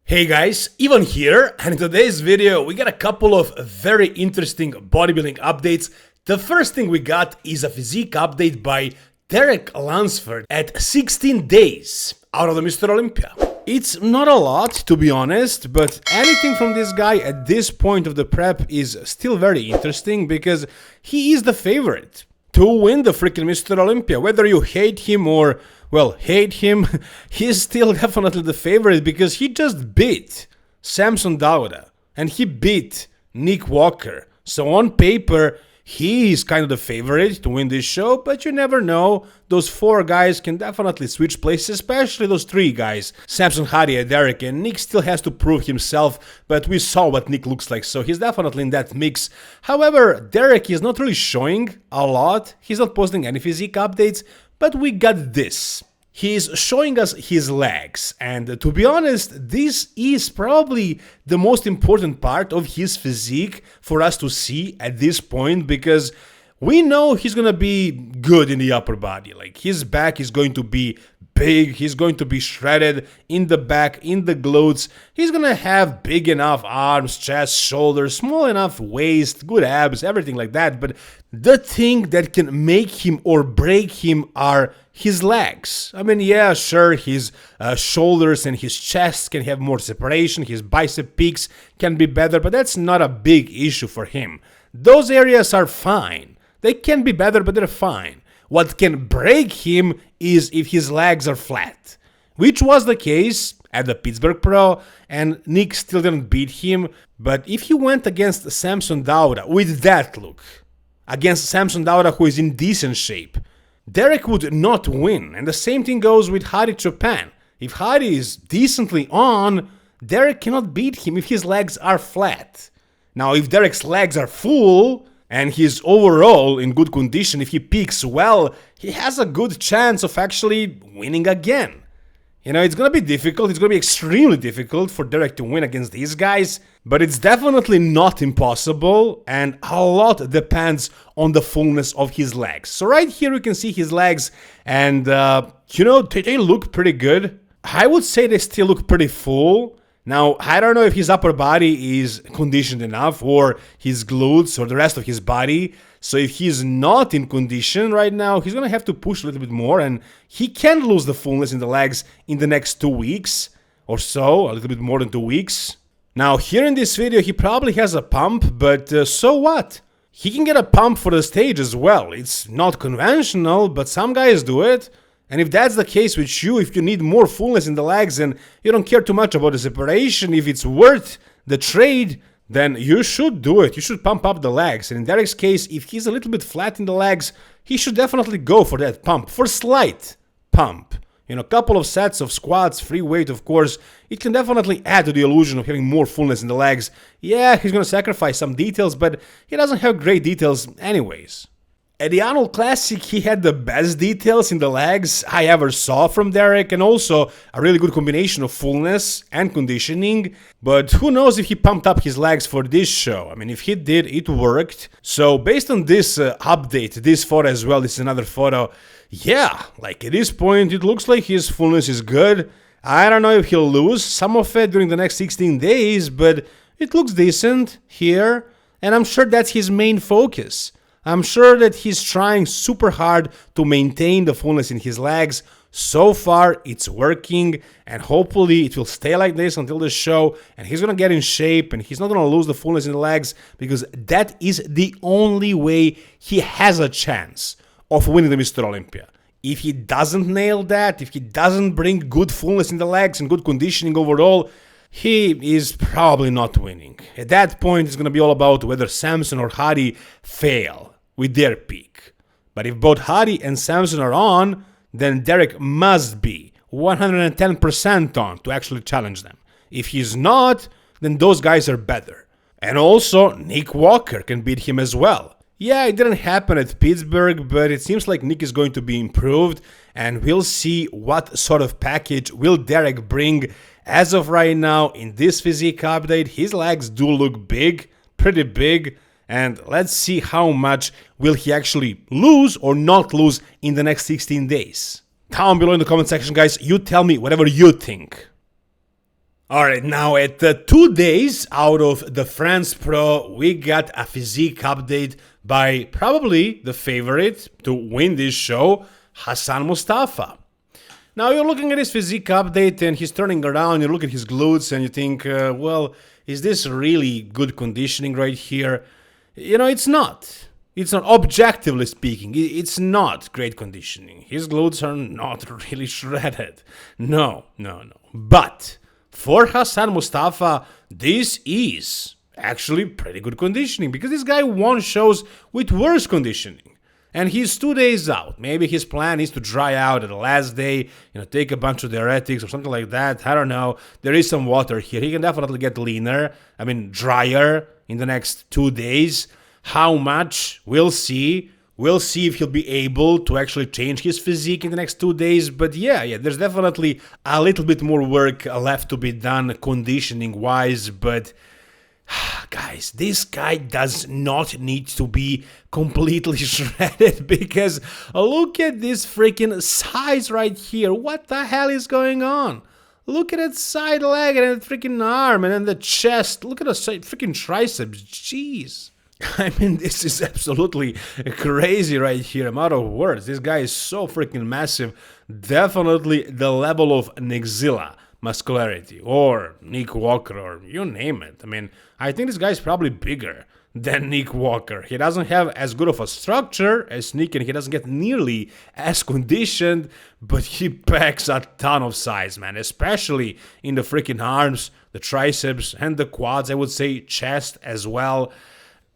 Hey guys, Ivan here, and in today's video we got a couple of very interesting bodybuilding updates. The first thing we got is a physique update by Derek Lunsford at 16 days out of the Mr. Olympia. It's not a lot, to be honest, but anything from this guy at this point of the prep is still very interesting because he is the favorite to win the freaking Mr. Olympia. Whether you hate him or, well, hate him, he's still definitely the favorite because he just beat Samson Dauda and he beat Nick Walker. So on paper, he is kind of the favorite to win this show, but you never know. Those four guys can definitely switch places, especially those three guys. Samson, Hadi, and Derek, and Nick still has to prove himself, but we saw what Nick looks like, so he's definitely in that mix. However, Derek is not really showing a lot. He's not posting any physique updates, but we got this. He's showing us his legs, and to be honest, this is probably the most important part of his physique for us to see at this point, because we know he's gonna be good in the upper body. Like, his back is going to be big, he's going to be shredded in the back, in the glutes, he's gonna have big enough arms, chest, shoulders, small enough waist, good abs, everything like that. But the thing that can make him or break him are his legs. I mean, yeah, sure, his shoulders and his chest can have more separation, his bicep peaks can be better, but that's not a big issue for him. Those areas are fine. They can be better, but they're fine. What can break him is if his legs are flat, which was the case at the Pittsburgh Pro, and Nick still didn't beat him. But if he went against Samson Dauda with that look, against Samson Dauda who is in decent shape, Derek would not win. And the same thing goes with Hadi Chopin. If Hadi is decently on, Derek cannot beat him if his legs are flat. Now, if Derek's legs are full and he's overall in good condition, if he peaks well, he has a good chance of actually winning again. You know, it's gonna be difficult, it's gonna be extremely difficult for Derek to win against these guys, but it's definitely not impossible, and a lot depends on the fullness of his legs. So right here you can see his legs, and you know, they look pretty good. I would say they still look pretty full. Now, I don't know if his upper body is conditioned enough, or his glutes, or the rest of his body. So if he's not in condition right now, he's gonna have to push a little bit more, and he can lose the fullness in the legs in the next 2 weeks or so, a little bit more than 2 weeks. Now, here in this video, he probably has a pump, but so what? He can get a pump for the stage as well. It's not conventional, but some guys do it. And if that's the case with you, if you need more fullness in the legs and you don't care too much about the separation, if it's worth the trade, then you should do it. You should pump up the legs. And in Derek's case, if he's a little bit flat in the legs, he should definitely go for that pump, for slight pump. You know, a couple of sets of squats, free weight, of course, it can definitely add to the illusion of having more fullness in the legs. Yeah, he's going to sacrifice some details, but he doesn't have great details anyways. At the Arnold Classic, he had the best details in the legs I ever saw from Derek, and also a really good combination of fullness and conditioning. But who knows if he pumped up his legs for this show? I mean, if he did, it worked. So based on this update, this photo as well, this is another photo, yeah, like at this point, it looks like his fullness is good. I don't know if he'll lose some of it during the next 16 days, but it looks decent here, and I'm sure that's his main focus. I'm sure that he's trying super hard to maintain the fullness in his legs. So far, it's working, and hopefully it will stay like this until the show, and he's gonna get in shape, and he's not gonna lose the fullness in the legs, because that is the only way he has a chance of winning the Mr. Olympia. If he doesn't nail that, if he doesn't bring good fullness in the legs and good conditioning overall, he is probably not winning. At that point, it's gonna be all about whether Samson or Hadi fail with their peak. But if both Hadi and Samson are on, then Derek must be 110% on to actually challenge them. If he's not, then those guys are better. And also, Nick Walker can beat him as well. Yeah, it didn't happen at Pittsburgh, but it seems like Nick is going to be improved, and we'll see what sort of package will Derek bring. As of right now, in this physique update, his legs do look big, pretty big, and let's see how much will he actually lose or not lose in the next 16 days. Down below in the comment section, guys, you tell me whatever you think. Alright, now at 2 days out of the France Pro, we got a physique update by probably the favorite to win this show, Hassan Mostafa. Now you're looking at his physique update and he's turning around, you look at his glutes and you think, well, is this really good conditioning right here? You know, it's not. It's not, objectively speaking, it's not great conditioning. His glutes are not really shredded. No. But for Hassan Mostafa, this is actually pretty good conditioning because this guy won shows with worse conditioning. And he's 2 days out. Maybe his plan is to dry out at the last day, take a bunch of diuretics or something like that. I don't know. There is some water here. He can definitely get leaner, drier in the next 2 days. How much? We'll see. We'll see if he'll be able to actually change his physique in the next 2 days. But yeah, there's definitely a little bit more work left to be done conditioning-wise. But guys, this guy does not need to be completely shredded because look at this freaking size right here. What the hell is going on? Look at that side leg and that freaking arm and then the chest. Look at the freaking triceps. Jeez. This is absolutely crazy right here. I'm out of words. This guy is so freaking massive. Definitely the level of Nexilla muscularity or Nick Walker or you name it. I think this guy is probably bigger than Nick Walker. He doesn't have as good of a structure as Nick and he doesn't get nearly as conditioned, but he packs a ton of size, man, especially in the freaking arms, the triceps and the quads, I would say chest as well.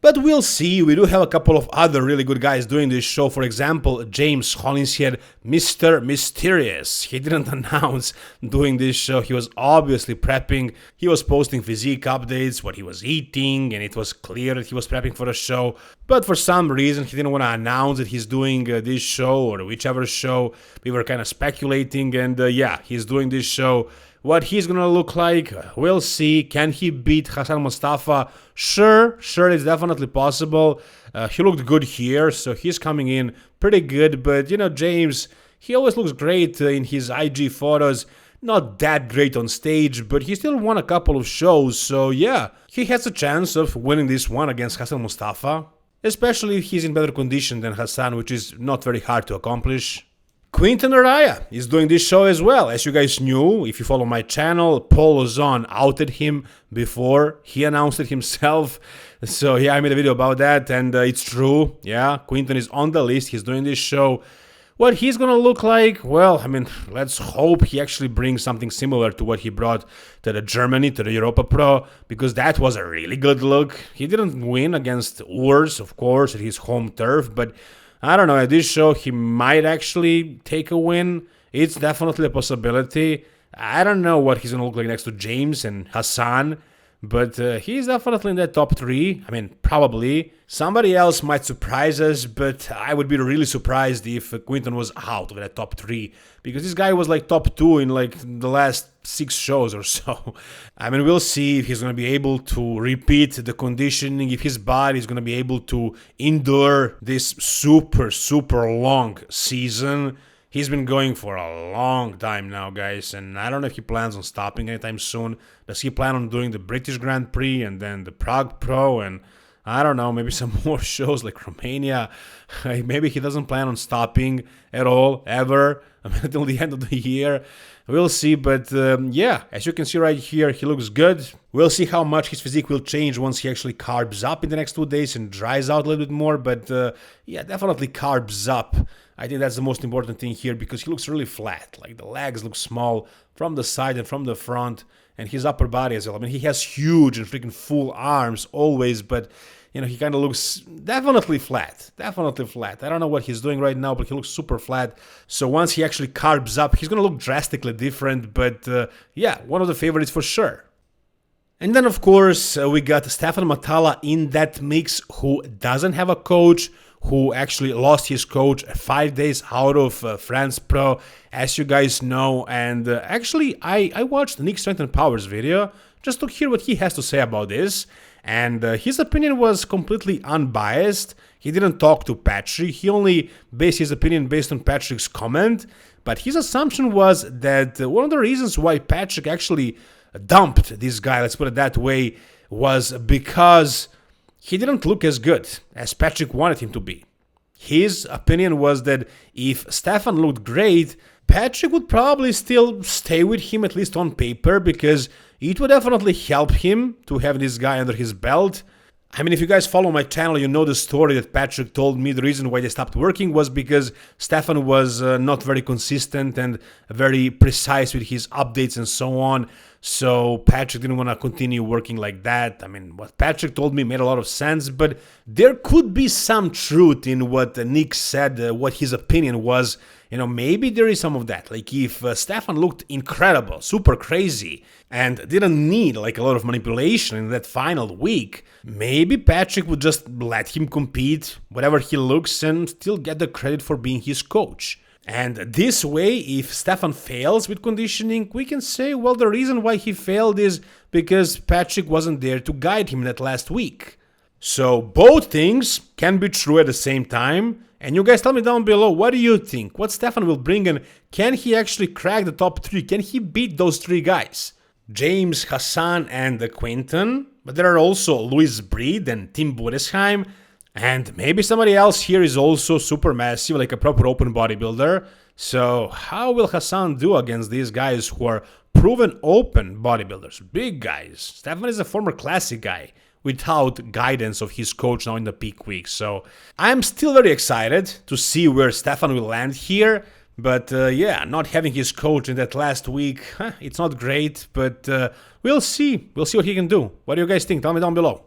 But we'll see. We do have a couple of other really good guys doing this show. For example, James Hollinshead, Mr. Mysterious. He didn't announce doing this show. He was obviously prepping. He was posting physique updates, what he was eating, and it was clear that he was prepping for the show. But for some reason, he didn't want to announce that he's doing this show or whichever show. We were kind of speculating, and he's doing this show. What he's gonna look like, we'll see. Can he beat Hassan Mostafa? Sure, it's definitely possible. He looked good here, so he's coming in pretty good. But, James, he always looks great in his IG photos. Not that great on stage, but he still won a couple of shows. So, yeah, he has a chance of winning this one against Hassan Mostafa. Especially if he's in better condition than Hassan, which is not very hard to accomplish. Quinton Araya is doing this show as well. As you guys knew, if you follow my channel, Paul Ozon outed him before he announced it himself. So yeah, I made a video about that and it's true. Yeah, Quinton is on the list. He's doing this show. What he's gonna look like? Well, let's hope he actually brings something similar to what he brought to the Germany, to the Europa Pro, because that was a really good look. He didn't win against Urs, of course, at his home turf, but I don't know, at this show he might actually take a win. It's definitely a possibility. I don't know what he's going to look like next to James and Hassan, but he's definitely in that top 3. Probably. Somebody else might surprise us, but I would be really surprised if Quinton was out of that top 3, because this guy was like top 2 in like the last 6 shows or so. We'll see if he's going to be able to repeat the conditioning, if his body is going to be able to endure this super long season. He's been going for a long time now, guys, and I don't know if he plans on stopping anytime soon. Does he plan on doing the British Grand Prix and then the Prague Pro and I don't know, maybe some more shows like Romania? Maybe he doesn't plan on stopping at all, ever, until the end of the year. We'll see, but yeah, as you can see right here, he looks good. We'll see how much his physique will change once he actually carbs up in the next 2 days and dries out a little bit more, but yeah, definitely carbs up. I think that's the most important thing here because he looks really flat. Like the legs look small from the side and from the front, and his upper body as well. He has huge and freaking full arms always, but he kind of looks definitely flat. Definitely flat. I don't know what he's doing right now, but he looks super flat. So once he actually carbs up, he's going to look drastically different, but yeah, one of the favorites for sure. And then, of course, we got Stefan Matala in that mix, who doesn't have a coach, who actually lost his coach 5 days out of France Pro, as you guys know. And actually, I watched Nick Strength and Powers video just to hear what he has to say about this. And his opinion was completely unbiased. He didn't talk to Patrick. He only based his opinion based on Patrick's comment. But his assumption was that one of the reasons why Patrick actually dumped this guy, let's put it that way, was because he didn't look as good as Patrick wanted him to be. His opinion was that if Stefan looked great, Patrick would probably still stay with him, at least on paper, because it would definitely help him to have this guy under his belt. I mean, if you guys follow my channel, you know the story that Patrick told me. The reason why they stopped working was because Stefan was not very consistent and very precise with his updates and so on. So Patrick didn't want to continue working like that. I mean, what Patrick told me made a lot of sense, but there could be some truth in what Nick said, what his opinion was. You know, maybe there is some of that. Like if Stefan looked incredible, super crazy, and didn't need like a lot of manipulation in that final week, maybe Patrick would just let him compete whatever he looks and still get the credit for being his coach. And this way, if Stefan fails with conditioning, we can say, well, the reason why he failed is because Patrick wasn't there to guide him that last week. So both things can be true at the same time. And you guys tell me down below, what do you think? What Stefan will bring, and can he actually crack the top 3? Can he beat those 3 guys? James, Hassan, and Quinton. But there are also Louis Breed and Tim Budesheim. And maybe somebody else here is also super massive, like a proper open bodybuilder. So how will Hassan do against these guys who are proven open bodybuilders? Big guys. Stefan is a former classic guy, without guidance of his coach now in the peak week. So I'm still very excited to see where Stefan will land here. But yeah, not having his coach in that last week, it's not great, but we'll see. We'll see what he can do. What do you guys think? Tell me down below.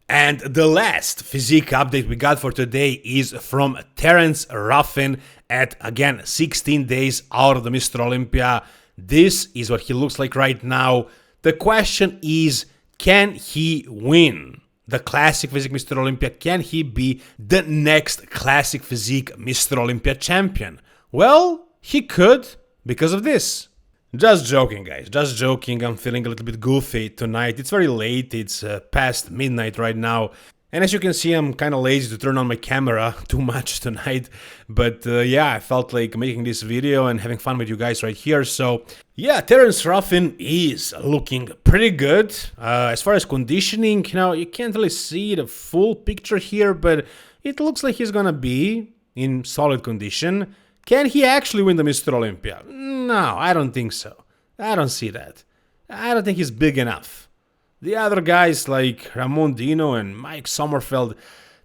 And the last physique update we got for today is from Terence Ruffin at, again, 16 days out of the Mr. Olympia. This is what he looks like right now. The question is, can he win the Classic Physique Mr. Olympia? Can he be the next Classic Physique Mr. Olympia champion? Well, he could because of this. Just joking, guys. Just joking. I'm feeling a little bit goofy tonight. It's very late. It's past midnight right now. And as you can see, I'm kind of lazy to turn on my camera too much tonight. But yeah, I felt like making this video and having fun with you guys right here. So yeah, Terence Ruffin is looking pretty good. As far as conditioning, you know, you can't really see the full picture here, but it looks like he's gonna be in solid condition. Can he actually win the Mr. Olympia? No, I don't think so. I don't see that. I don't think he's big enough. The other guys like Ramon Dino and Mike Sommerfeld,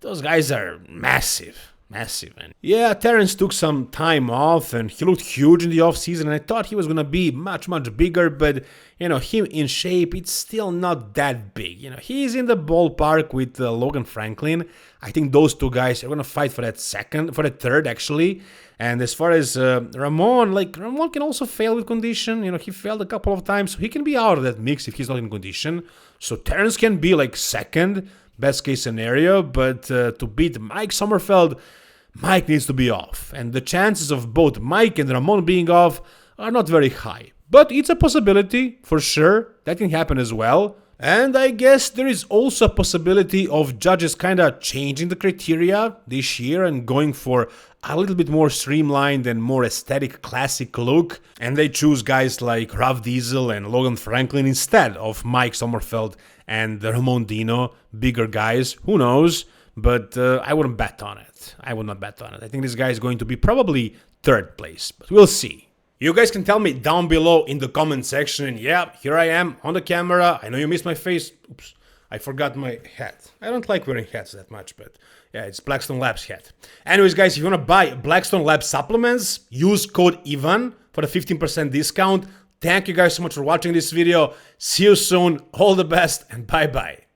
those guys are massive. Massive. And yeah, Terence took some time off and he looked huge in the off season, and I thought he was gonna be much bigger, but you know, him in shape, it's still not that big. You know, he's in the ballpark with Logan Franklin. I think those two guys are gonna fight for that third actually. And as far as Ramon, like Ramon can also fail with condition. You know, he failed a couple of times, so he can be out of that mix if he's not in condition. So Terence can be like second, best case scenario, but to beat Mike Sommerfeld, Mike needs to be off. And the chances of both Mike and Ramon being off are not very high. But it's a possibility, for sure. That can happen as well. And I guess there is also a possibility of judges kind of changing the criteria this year and going for a little bit more streamlined and more aesthetic classic look. And they choose guys like Ruff Diesel and Logan Franklin instead of Mike Sommerfeld and Ramon Dino, bigger guys. Who knows? But I wouldn't bet on it. I would not bet on it. I think this guy is going to be probably third place, but we'll see. You guys can tell me down below in the comment section. And yeah, here I am on the camera. I know you missed my face. Oops, I forgot my hat. I don't like wearing hats that much, but yeah, it's Blackstone Labs hat. Anyways, guys, if you want to buy Blackstone Labs supplements, use code IVAN for the 15% discount. Thank you guys so much for watching this video. See you soon. All the best and bye-bye.